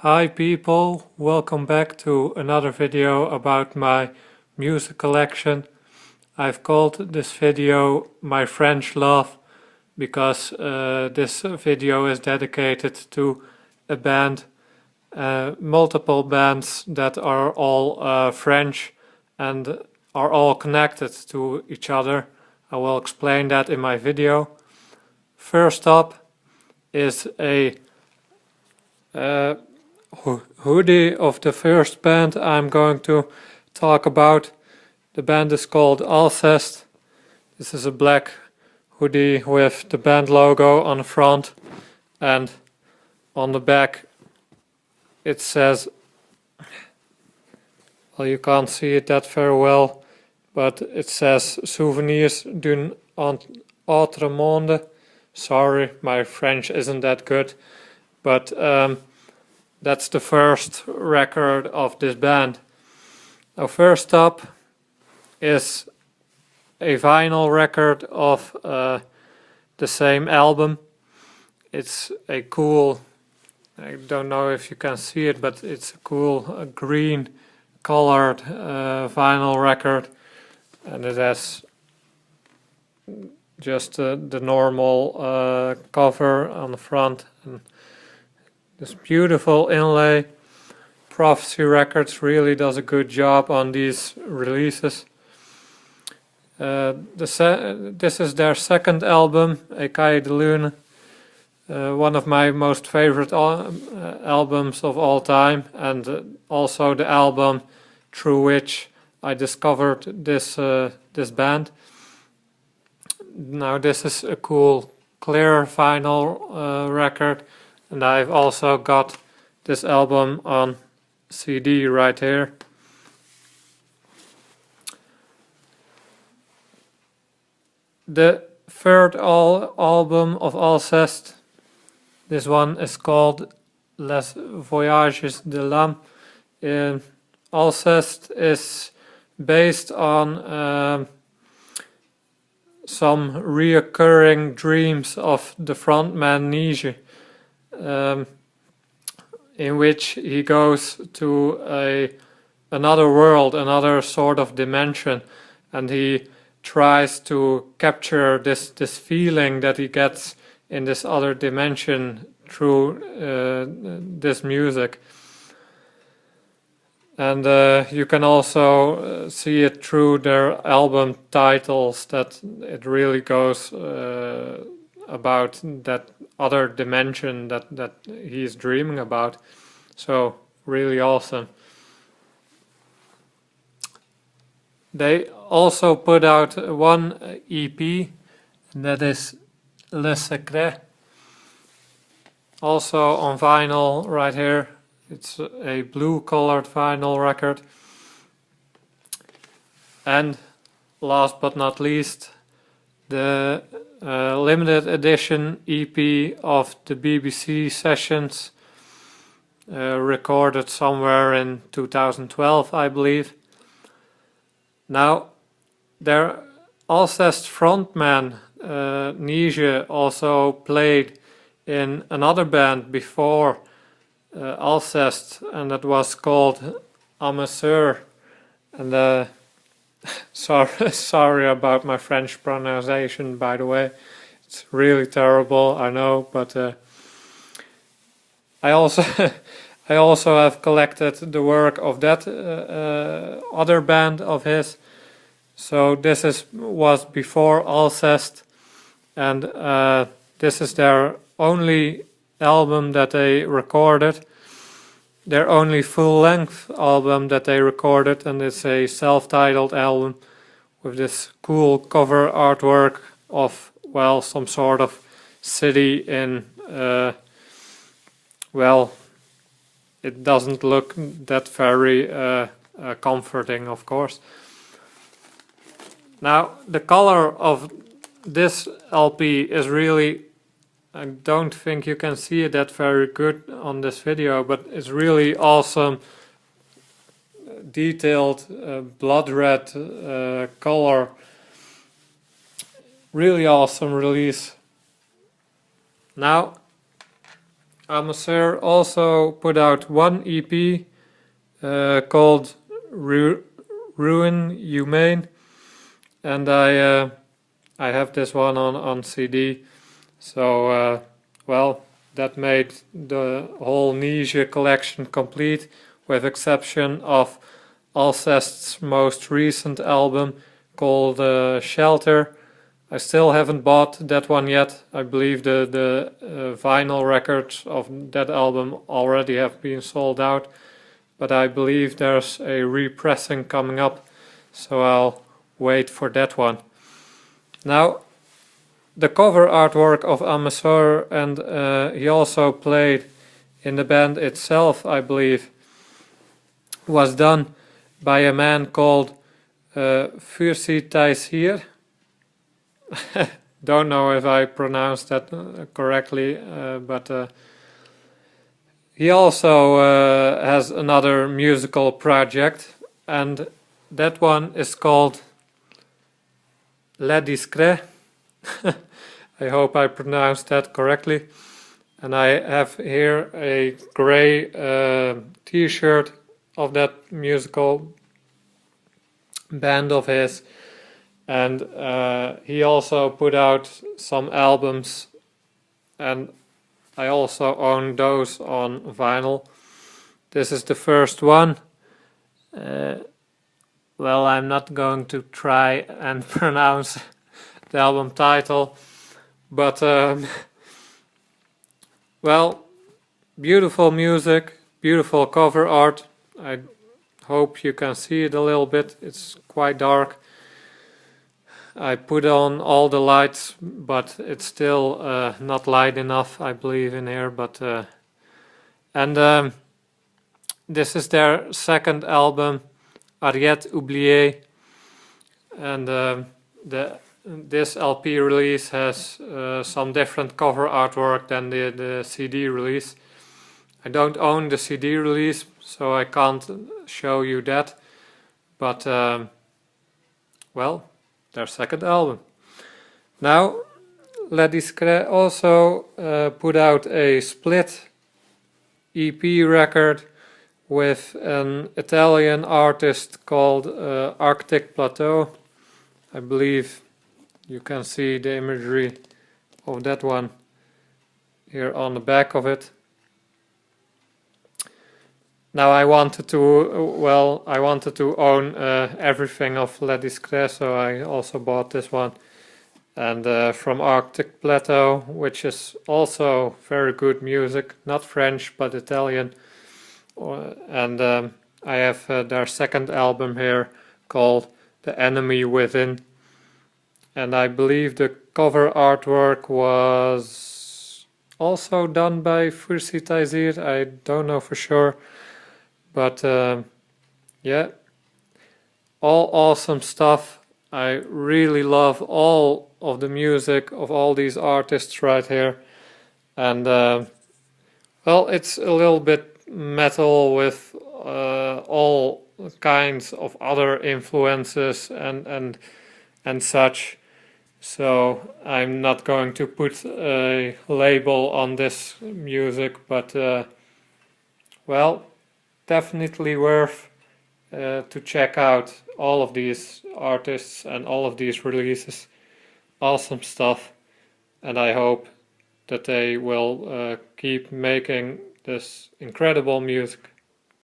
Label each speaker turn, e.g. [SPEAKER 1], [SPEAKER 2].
[SPEAKER 1] Hi people, welcome back to another video about my music collection. I've called this video My French Love because this video is dedicated to a band, multiple bands that are all French and are all connected to each other. I will explain that in my video. First up is a hoodie of the first band I'm going to talk about. The band is called Alcest. This is a black hoodie with the band logo on the front, and on the back it says, well, you can't see it that very well, but it says Souvenirs d'un autre monde. Sorry, my French isn't that good, but that's the first record of this band. Now, first up is a vinyl record of the same album. It's a cool, I don't know if you can see it, but it's a cool green colored vinyl record, and it has just the normal cover on the front and this beautiful inlay. Prophecy Records really does a good job on these releases. This is their second album, Écailles de Lune, one of my most favorite albums of all time, and also the album through which I discovered this band. Now this is a cool clear vinyl record, and I've also got this album on CD right here. The third album of Alcest, this one is called Les Voyages de l'âme. Alcest is based on some reoccurring dreams of the frontman Nige, in which he goes to another world, another sort of dimension, and he tries to capture this feeling that he gets in this other dimension through this music. And you can also see it through their album titles that it really goes about that other dimension that he's dreaming about. So really awesome. They also put out one EP, and that is Les Discrets, also on vinyl right here. It's a blue colored vinyl record. And last but not least, the limited edition EP of the BBC sessions, recorded somewhere in 2012, I believe. Now, their Alcest frontman Nige also played in another band before Alcest, and that was called Amesoeurs. And sorry about my French pronunciation, by the way. It's really terrible, I know, but I also I also have collected the work of that other band of his. So this was before Alcest, and this is their only album that they recorded, their only full-length album that they recorded, and it's a self-titled album with this cool cover artwork of, well, some sort of city in, well, it doesn't look that very comforting, of course. Now, the color of this LP is really, I don't think you can see it that very good on this video, but it's really awesome, detailed blood red color. Really awesome release. Now, Amesoeurs also put out one EP called Ruin Humane, and I have this one on CD. So well, that made the whole niche collection complete, with exception of Alcest's most recent album called Shelter. I still haven't bought that one yet. I believe the vinyl records of that album already have been sold out, but I believe there's a repressing coming up, so I'll wait for that one. Now, the cover artwork of Amesoeurs, and he also played in the band itself, I believe, was done by a man called Fursi Taisir. Don't know if I pronounced that correctly, but he also has another musical project, and that one is called Les Discrets. I hope I pronounced that correctly. And I have here a gray t-shirt of that musical band of his. And he also put out some albums, and I also own those on vinyl. This is the first one. Well, I'm not going to try and pronounce the album title, but well, beautiful music, beautiful cover art. I hope you can see it a little bit. It's quite dark. I put on all the lights, but it's still not light enough, I believe, in here. But and this is their second album, Ariette Oubliée, and this LP release has some different cover artwork than the CD release. I don't own the CD release, so I can't show you that. But well, their second album. Now, Les Discrets also put out a split EP record with an Italian artist called Arctic Plateau. I believe you can see the imagery of that one here on the back of it. Now I wanted to own everything of Les Discrets, so I also bought this one. And from Arctic Plateau, which is also very good music, not French but Italian. And I have their second album here called The Enemy Within. And I believe the cover artwork was also done by Fursi Taisir. I don't know for sure. But yeah, all awesome stuff. I really love all of the music of all these artists right here. And well, it's a little bit metal with all kinds of other influences and such. So I'm not going to put a label on this music, but well, definitely worth to check out all of these artists and all of these releases. Awesome stuff, and I hope that they will keep making this incredible music.